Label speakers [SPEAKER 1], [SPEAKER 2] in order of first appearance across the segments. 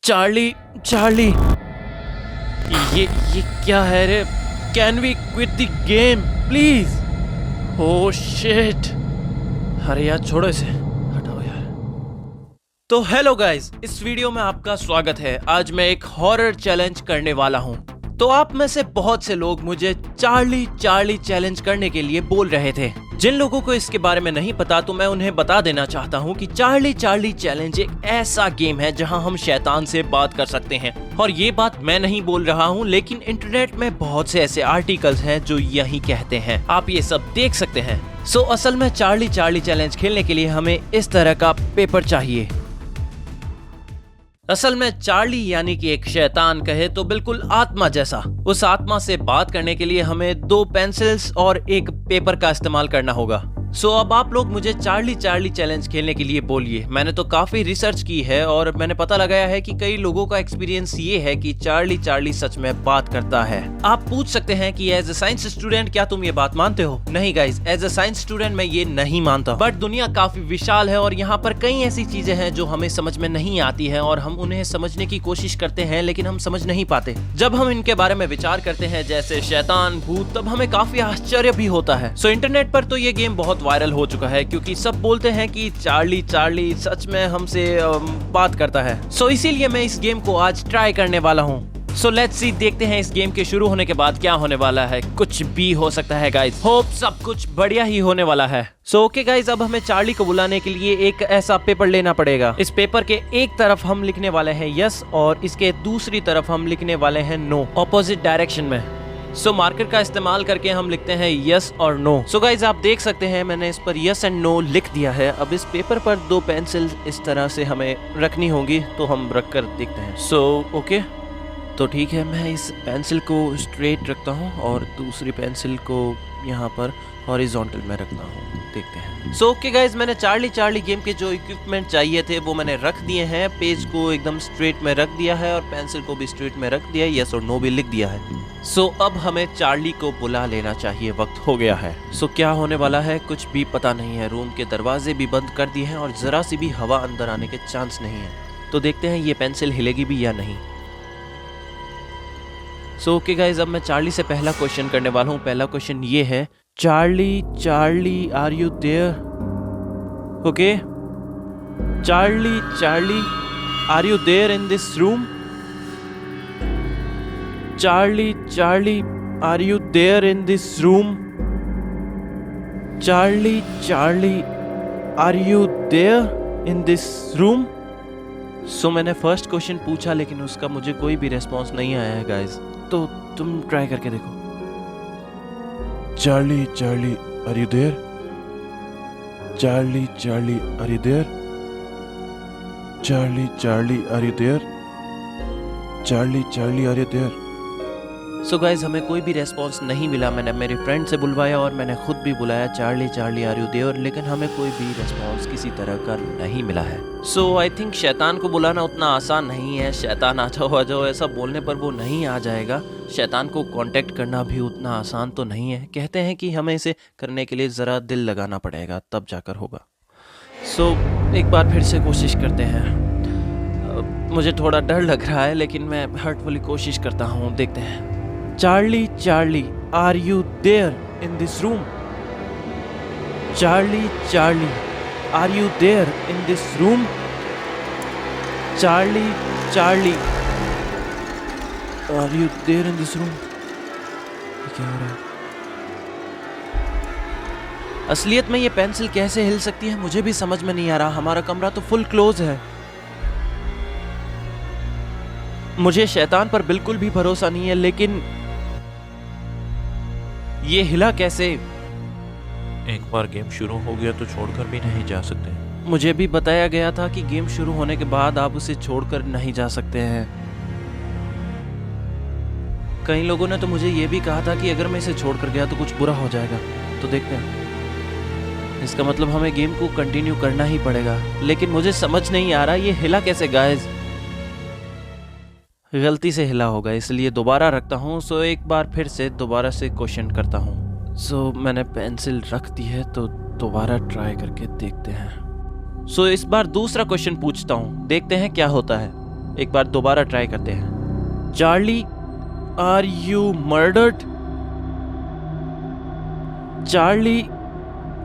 [SPEAKER 1] Charlie Charlie ये क्या है रे? Can we quit the game please? Oh shit, अरे यार छोड़ो इसे, हटाओ यार। तो हेलो गाइस, इस वीडियो में आपका स्वागत है। आज मैं एक हॉरर चैलेंज करने वाला हूं। तो आप में से बहुत से लोग मुझे चार्ली चार्ली चैलेंज करने के लिए बोल रहे थे। जिन लोगों को इसके बारे में नहीं पता तो मैं उन्हें बता देना चाहता हूं कि चार्ली चार्ली चैलेंज एक ऐसा गेम है जहां हम शैतान से बात कर सकते हैं। और ये बात मैं नहीं बोल रहा हूं, लेकिन इंटरनेट में बहुत से ऐसे आर्टिकल्स हैं जो यही कहते हैं। आप ये सब देख सकते हैं। सो असल में चार्ली चार्ली चैलेंज खेलने के लिए हमें इस तरह का पेपर चाहिए। असल में चार्ली यानी कि एक शैतान कहे तो बिल्कुल आत्मा जैसा। उस आत्मा से बात करने के लिए हमें 2 पेंसिल्स और एक पेपर का इस्तेमाल करना होगा। सो अब आप लोग मुझे चार्ली चार्ली चैलेंज खेलने के लिए बोलिए। मैंने तो काफी रिसर्च की है और मैंने पता लगाया है कि कई लोगों का एक्सपीरियंस ये है कि चार्ली चार्ली सच में बात करता है। आप पूछ सकते हैं कि एज ए साइंस स्टूडेंट क्या तुम ये बात मानते हो? नहीं guys, as a science student मैं ये नहीं मानता। बट दुनिया काफी विशाल है और यहाँ पर कई ऐसी चीजें हैं जो हमें समझ में नहीं आती है और हम उन्हें समझने की कोशिश करते हैं लेकिन हम समझ नहीं पाते। जब हम इनके बारे में विचार करते हैं जैसे शैतान, भूत, तब हमें काफी आश्चर्य भी होता है। सो इंटरनेट पर तो ये गेम बहुत वायरल हो चुका है क्योंकि सब बोलते हैं कि चार्ली चार्ली सच में हमसे बात करता है। सो इसीलिए मैं इस गेम को आज ट्राई करने वाला हूँ। सो लेट्स सी, देखते हैं इस गेम के शुरू होने के बाद क्या होने वाला है। कुछ भी हो सकता है गाइज, होप सब कुछ बढ़िया ही होने वाला है। सो ओके गाइज, अब हमें चार्ली को बुलाने के लिए एक ऐसा पेपर लेना पड़ेगा। इस पेपर के एक तरफ हम लिखने वाले हैं यस और इसके दूसरी तरफ हम लिखने वाले हैं नो, ऑपोजिट डायरेक्शन में। सो मार्कर का इस्तेमाल करके हम लिखते हैं यस और नो। सो गाइज आप देख सकते हैं मैंने इस पर यस एंड नो लिख दिया है। अब इस पेपर पर 2 पेंसिल इस तरह से हमें रखनी होंगी, तो हम रख कर देखते हैं। सो ओके, तो ठीक है, मैं इस पेंसिल को स्ट्रेट रखता हूँ और दूसरी पेंसिल को यहाँ पर हॉरिजॉन्टल में रखता हूँ। देखते हैं। सो ओके गाइज, मैंने चार्ली चार्ली गेम के जो इक्विपमेंट चाहिए थे वो मैंने रख दिए हैं। पेज को एकदम स्ट्रेट में रख दिया है और पेंसिल को भी स्ट्रेट में रख दिया है। यस और नो भी लिख दिया है। सो अब हमें चार्ली को बुला लेना चाहिए, वक्त हो गया है। सो क्या होने वाला है कुछ भी पता नहीं है। रूम के दरवाजे भी बंद कर दिए हैं और जरा सी भी हवा अंदर आने के चांस नहीं है। तो देखते हैं ये पेंसिल हिलेगी भी या नहीं। सो ओके गाइज, अब मैं चार्ली से पहला क्वेश्चन करने वाला हूँ। पहला क्वेश्चन ये है, Charlie Charlie are you there? Okay, Charlie Charlie are you there in this room? Charlie Charlie are you there in this room? Charlie Charlie are you there in this room? So मैंने first question पूछा लेकिन उसका मुझे कोई भी response नहीं आया है गाइज, तो तुम ट्राई करके देखो।
[SPEAKER 2] Charlie Charlie are you there? Charlie Charlie are you there? Charlie Charlie are you there? Charlie Charlie are you there?
[SPEAKER 1] So guys हमें कोई भी रेस्पॉन्स नहीं मिला। मैंने मेरे फ्रेंड से बुलवाया और मैंने खुद भी बुलाया Charlie Charlie are you there, लेकिन हमें कोई भी रेस्पॉन्स किसी तरह का नहीं मिला है। सो आई थिंक शैतान को बुलाना उतना आसान नहीं है। शैतान आ जाओ ऐसा बोलने पर वो नहीं आ जाएगा। शैतान को कांटेक्ट करना भी उतना आसान तो नहीं है। कहते हैं कि हमें इसे करने के लिए ज़रा दिल लगाना पड़ेगा, तब जाकर होगा। सो एक बार फिर से कोशिश करते हैं। मुझे थोड़ा डर लग रहा है लेकिन मैं हार्टफुली कोशिश करता हूँ। देखते हैं। Charlie Charlie are you there in this room? Charlie Charlie are you there in this room? Charlie Charlie are you there in this room? क्या हो रहा है? असलियत में ये पेंसिल कैसे हिल सकती है मुझे भी समझ में नहीं आ रहा। हमारा कमरा तो फुल क्लोज है। मुझे शैतान पर बिल्कुल भी भरोसा नहीं है, लेकिन ये हिला कैसे?
[SPEAKER 3] एक बार गेम शुरू हो गया तो छोड़कर भी नहीं जा सकते।
[SPEAKER 1] मुझे भी बताया गया था कि गेम शुरू होने के बाद आप उसे छोड़कर नहीं जा सकते हैं। कई लोगों ने तो मुझे ये भी कहा था कि अगर मैं इसे छोड़कर गया तो कुछ बुरा हो जाएगा। तो देखते हैं। इसका मतलब हमें गेम को कंटिन्यू करना ही पड़ेगा, लेकिन मुझे समझ नहीं आ रहा ये हिला कैसे गाइस। गलती से हिला होगा इसलिए दोबारा रखता हूँ। सो एक बार फिर से दोबारा से क्वेश्चन करता हूँ। सो मैंने पेंसिल रख दी है तो दोबारा ट्राई करके देखते हैं। सो इस बार दूसरा क्वेश्चन पूछता हूँ, देखते हैं क्या होता है। एक बार दोबारा ट्राई करते हैं। Charlie, are you murdered? Charlie,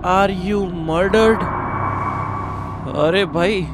[SPEAKER 1] are you murdered? अरे भाई,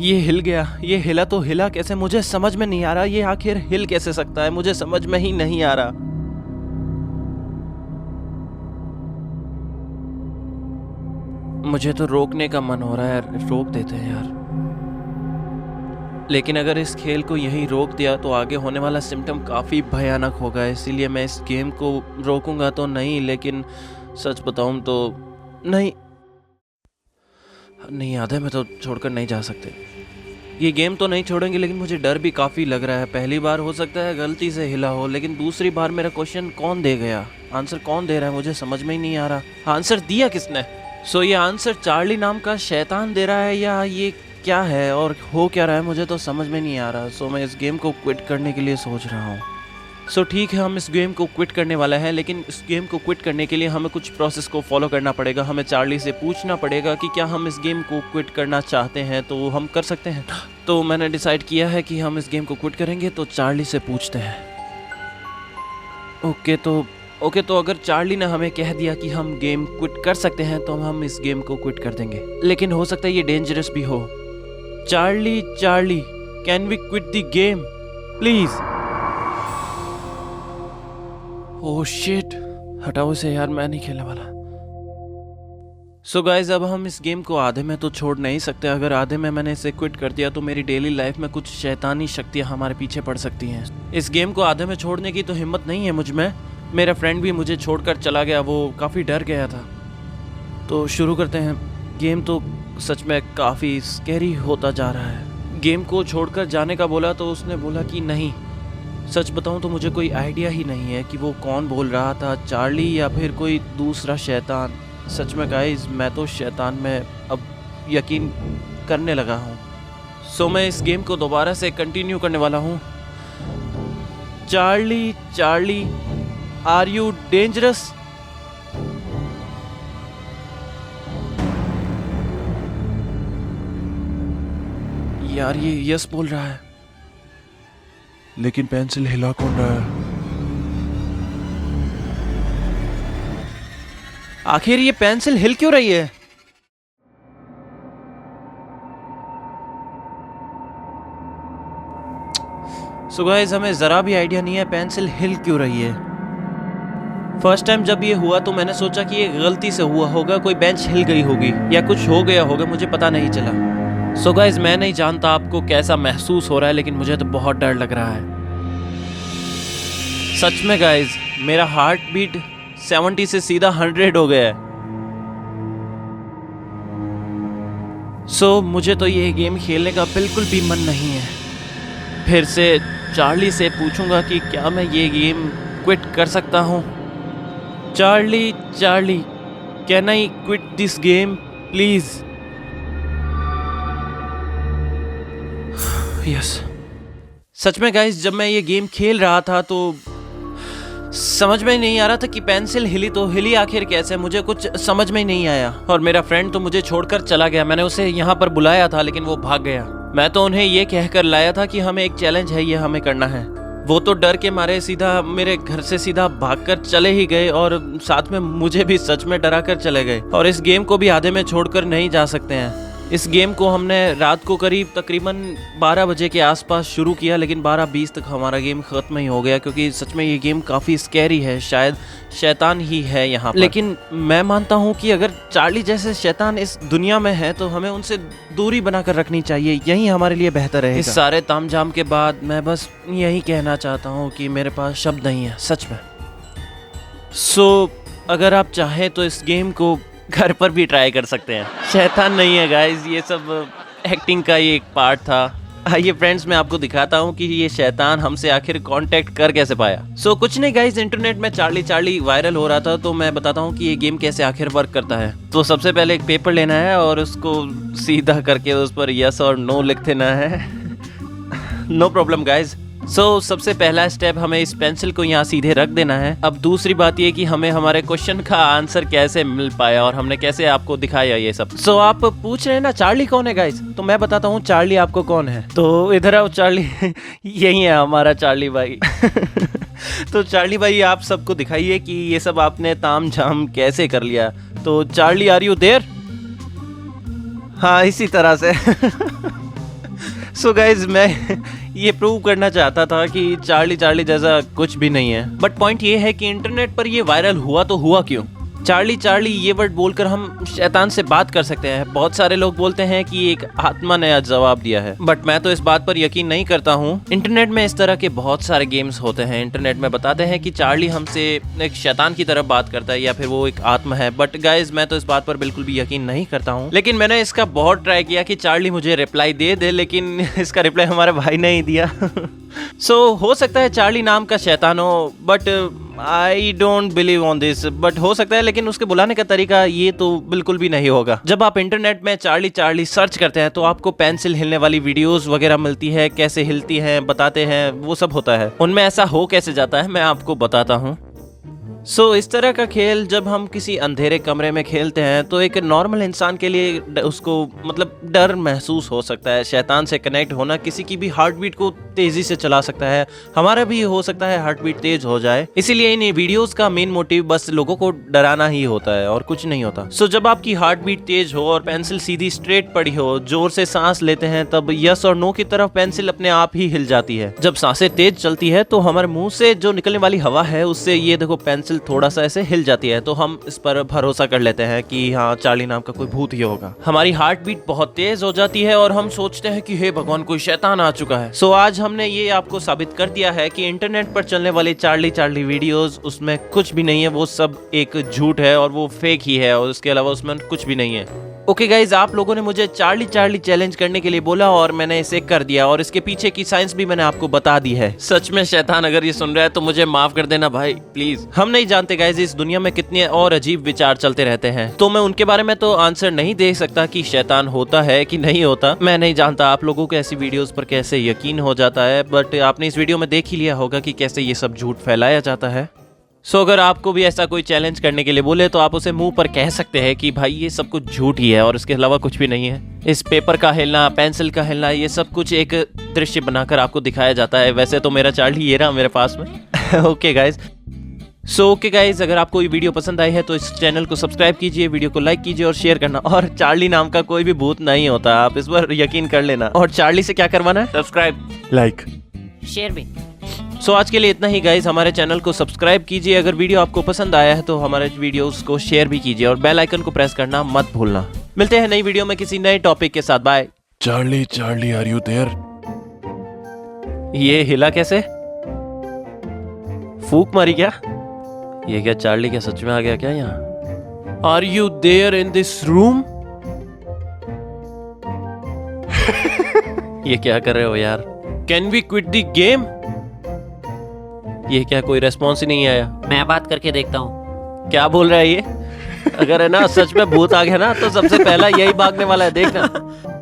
[SPEAKER 1] ये हिल गया। ये हिला तो हिला कैसे, मुझे समझ में नहीं आ रहा। ये आखिर हिल कैसे सकता है, मुझे समझ में ही नहीं आ रहा। मुझे तो रोकने का मन हो रहा है, रोक देते हैं यार। लेकिन अगर इस खेल को यहीं रोक दिया तो आगे होने वाला सिम्टम काफ़ी भयानक होगा, इसीलिए मैं इस गेम को रोकूंगा तो नहीं, लेकिन सच बताऊं तो नहीं याद है, मैं तो छोड़कर नहीं जा सकते। ये गेम तो नहीं छोड़ेंगे, लेकिन मुझे डर भी काफ़ी लग रहा है। पहली बार हो सकता है गलती से हिला हो, लेकिन दूसरी बार मेरा क्वेश्चन कौन दे गया, आंसर कौन दे रहा है, मुझे समझ में ही नहीं आ रहा। आंसर दिया किसने? सो ये आंसर चार्ली नाम का शैतान दे रहा है या ये क्या है और हो क्या रहा है, मुझे तो समझ में नहीं आ रहा। सो मैं इस गेम को क्विट करने के लिए सोच रहा हूँ। सो ठीक है, हम इस गेम को क्विट करने वाला है, लेकिन इस गेम को क्विट करने के लिए हमें कुछ प्रोसेस को फॉलो करना पड़ेगा। हमें चार्ली से पूछना पड़ेगा कि क्या हम इस गेम को क्विट करना चाहते हैं, तो हम कर सकते हैं। तो मैंने डिसाइड किया है कि हम इस गेम को क्विट करेंगे, तो चार्ली से पूछते हैं। ओके, तो अगर चार्ली ने हमें कह दिया कि हम गेम क्विट कर सकते हैं, तो हम इस गेम को क्विट कर देंगे, लेकिन हो सकता है ये डेंजरस भी हो। Charlie, can we quit the game please? Oh shit, हटाओ इसे यार, मैं नहीं खेलने वाला। सो गाइज, अब हम इस गेम को आधे में तो छोड़ नहीं सकते। अगर आधे में मैंने इसे क्विट कर दिया तो मेरी डेली लाइफ में कुछ शैतानी शक्तियां हमारे पीछे पड़ सकती हैं। इस गेम को आधे में छोड़ने की तो हिम्मत नहीं है मुझ में। मेरा फ्रेंड भी मुझे छोड़कर चला गया, वो काफ़ी डर गया था। तो शुरू करते हैं। गेम तो सच में काफ़ी स्कैरी होता जा रहा है। गेम को छोड़कर जाने का बोला तो उसने बोला कि नहीं। सच बताऊं तो मुझे कोई आइडिया ही नहीं है कि वो कौन बोल रहा था, चार्ली या फिर कोई दूसरा शैतान। सच में गाइस, मैं तो शैतान में अब यकीन करने लगा हूँ। सो मैं इस गेम को दोबारा से कंटिन्यू करने वाला हूँ। Charlie, are you dangerous? यार ये यस बोल रहा है,
[SPEAKER 2] लेकिन पेंसिल हिला कौन रहा है?
[SPEAKER 1] आखिर ये पेंसिल हिल क्यों रही है? सो गाइस, हमें जरा भी आइडिया नहीं है पेंसिल हिल क्यों रही है। फर्स्ट टाइम जब ये हुआ तो मैंने सोचा कि ये गलती से हुआ होगा, कोई बेंच हिल गई होगी या कुछ हो गया होगा, मुझे पता नहीं चला। सो गाइस, मैं नहीं जानता आपको कैसा महसूस हो रहा है, लेकिन मुझे तो बहुत डर लग रहा है। सच में गाइस, मेरा हार्ट बीट 70 से सीधा 100 हो गया है। सो मुझे तो ये गेम खेलने का बिल्कुल भी मन नहीं है। फिर से चार्ली से पूछूंगा कि क्या मैं ये गेम क्विट कर सकता हूँ। Charlie, can I quit this game please? Yes. सच में गाइस, जब मैं ये गेम खेल रहा था तो समझ में ही नहीं आ रहा था कि पेंसिल हिली तो हिली आखिर कैसे, मुझे कुछ समझ में ही नहीं आया। और मेरा फ्रेंड तो मुझे छोड़कर चला गया। मैंने उसे यहाँ पर बुलाया था लेकिन वो भाग गया। मैं तो उन्हें ये कहकर लाया था कि हमें एक चैलेंज है, ये हमें करना है। वो तो डर के मारे सीधा मेरे घर से सीधा भागकर चले ही गए और साथ में मुझे भी सच में डरा कर चले गए। और इस गेम को भी आधे में छोड़कर नहीं जा सकते हैं। इस गेम को हमने रात को तकरीबन 12 बजे के आसपास शुरू किया, लेकिन 12:20 तक हमारा गेम ख़त्म ही हो गया, क्योंकि सच में ये गेम काफ़ी स्कैरी है। शायद शैतान ही है यहाँ पर। लेकिन मैं मानता हूँ कि अगर चार्ली जैसे शैतान इस दुनिया में है तो हमें उनसे दूरी बनाकर रखनी चाहिए, यही हमारे लिए बेहतर है। इस सारे तामझाम के बाद मैं बस यही कहना चाहता हूँ कि मेरे पास शब्द नहीं है सच में। सो अगर आप चाहें तो इस गेम को घर पर भी ट्राई कर सकते हैं। शैतान नहीं है गाइस, ये सब एक्टिंग का ही एक पार्ट था। आइए फ्रेंड्स, मैं आपको दिखाता हूँ कि ये शैतान हमसे आखिर कांटेक्ट कर कैसे पाया। सो कुछ नहीं गाइस, इंटरनेट में चार्ली वायरल हो रहा था, तो मैं बताता हूँ कि ये गेम कैसे आखिर वर्क करता है। तो सबसे पहले एक पेपर लेना है और उसको सीधा करके उस पर यस और नो लिख देना है। नो प्रॉब्लम गाइस, सबसे पहला स्टेप, हमें इस पेंसिल को यहाँ सीधे रख देना है। अब दूसरी बात ये कि हमें हमारे क्वेश्चन का आंसर कैसे मिल पाया और हमने कैसे आपको दिखाया ये सब। आप पूछ रहे हैं ना चार्ली कौन है गाइस, तो मैं बताता हूँ चार्ली आपको कौन है। तो इधर आओ चार्ली यही है हमारा चार्ली भाई तो चार्ली भाई आप सबको दिखाइए कि ये सब आपने ताम झाम कैसे कर लिया। तो चार्ली आर यू देयर? हाँ इसी तरह से गाइज मैं ये प्रूव करना चाहता था कि चार्ली जैसा कुछ भी नहीं है। बट पॉइंट ये है कि इंटरनेट पर ये वायरल हुआ तो हुआ क्यों? चार्ली ये वर्ड बोलकर हम शैतान से बात कर सकते हैं। बहुत सारे लोग बोलते हैं कि एक आत्मा ने जवाब दिया है, बट मैं तो इस बात पर यकीन नहीं करता हूँ। इंटरनेट में इस तरह के बहुत सारे गेम्स होते हैं। इंटरनेट में बताते हैं कि चार्ली हमसे एक शैतान की तरफ बात करता है या फिर वो एक आत्मा है, बट गाइज मैं तो इस बात पर बिल्कुल भी यकीन नहीं करता हूँ। लेकिन मैंने इसका बहुत ट्राई किया कि चार्ली मुझे रिप्लाई दे, लेकिन इसका रिप्लाई हमारे भाई ने ही दिया हो सकता है चार्ली नाम का शैतान हो, but I don't believe on this. But हो सकता है, लेकिन उसके बुलाने का तरीका ये तो बिल्कुल भी नहीं होगा। जब आप इंटरनेट में चार्ली सर्च करते हैं तो आपको पेंसिल हिलने वाली वीडियोस वगैरह मिलती है, कैसे हिलती है बताते हैं, वो सब होता है। उनमें ऐसा हो कैसे जाता है मैं आपको बताता हूँ। इस तरह का खेल जब हम किसी अंधेरे कमरे में खेलते हैं तो एक नॉर्मल इंसान के लिए उसको मतलब डर महसूस हो सकता है। शैतान से कनेक्ट होना किसी की भी हार्ट बीट को तेजी से चला सकता है, हमारा भी हो सकता है हार्ट बीट तेज हो जाए। इसीलिए इन वीडियोस का मेन मोटिव बस लोगों को डराना ही होता है और कुछ नहीं होता। जब आपकी हार्ट बीट तेज हो और पेंसिल सीधी स्ट्रेट पड़ी हो, जोर से सांस लेते हैं, तब यस और नो की तरफ पेंसिल अपने आप ही हिल जाती है। जब सांसें तेज चलती है तो हमारे मुंह से जो निकलने वाली हवा है उससे ये देखो पेंसिल थोड़ा सा ऐसे हिल जाती है, तो हम इस पर भरोसा कर लेते हैं कि हाँ चार्ली नाम का कोई भूत ही होगा। हमारी हार्ट बीट बहुत तेज हो जाती है और हम सोचते हैं कि हे भगवान कोई शैतान आ चुका है। आज हमने ये आपको साबित कर दिया है कि इंटरनेट पर चलने वाली चार्ली वीडियोस उसमें कुछ भी नहीं है, वो सब एक झूठ है और वो फेक ही है और उसके अलावा उसमें कुछ भी नहीं है। ओके गाइज, आप लोगों ने मुझे चार्ली चैलेंज करने के लिए बोला और मैंने इसे कर दिया और इसके पीछे की साइंस भी मैंने आपको बता दी है। सच में शैतान अगर ये सुन रहा है तो मुझे माफ कर देना भाई प्लीज। हम नहीं जानते गाइज इस दुनिया में कितने और अजीब विचार चलते रहते हैं, तो मैं उनके बारे में तो आंसर नहीं दे सकता कि शैतान होता है कि नहीं होता। मैं नहीं जानता आप लोगों को ऐसी वीडियोस पर कैसे यकीन हो जाता है, बट आपने इस वीडियो में देख ही लिया होगा कि कैसे ये सब झूठ फैलाया जाता है। अगर आपको भी ऐसा कोई चैलेंज करने के लिए बोले तो आप उसे मुंह पर कह सकते हैं कि भाई ये सब कुछ झूठ ही है और इसके अलावा कुछ भी नहीं है। इस पेपर का हिलना, पेंसिल का हिलना, ये सब कुछ एक दृश्य बनाकर आपको दिखाया जाता है। वैसे तो मेरा चार्ली ये रहा मेरे पास में ओके गाइज, ओके गाइज, अगर आपको ये वीडियो पसंद आई है तो इस चैनल को सब्सक्राइब कीजिए, वीडियो को लाइक कीजिए और शेयर करना। और चार्ली नाम का कोई भी भूत नहीं होता, आप इस पर यकीन कर लेना। और चार्ली से क्या करवाना है? सब्सक्राइब,
[SPEAKER 2] लाइक,
[SPEAKER 4] शेयर भी।
[SPEAKER 1] आज के लिए इतना ही गाइज। हमारे चैनल को सब्सक्राइब कीजिए, अगर वीडियो आपको पसंद आया है तो हमारे वीडियोस को शेयर भी कीजिए और बेल आइकन को प्रेस करना मत भूलना। मिलते हैं नई वीडियो में किसी नए टॉपिक के साथ। Bye.
[SPEAKER 2] Charlie are you there?
[SPEAKER 1] ये हिला कैसे? फूक मारी क्या? ये क्या चार्ली क्या सच में आ गया क्या यहाँ? Are you there in this room? ये क्या कर रहे हो यार? Can we quit the game? ये क्या कोई रेस्पॉन्स ही नहीं आया?
[SPEAKER 4] मैं बात करके देखता हूँ।
[SPEAKER 1] क्या बोल रहा है ये? अगर है ना सच में भूत आ गया ना तो सबसे पहला यही भागने वाला है, देखना।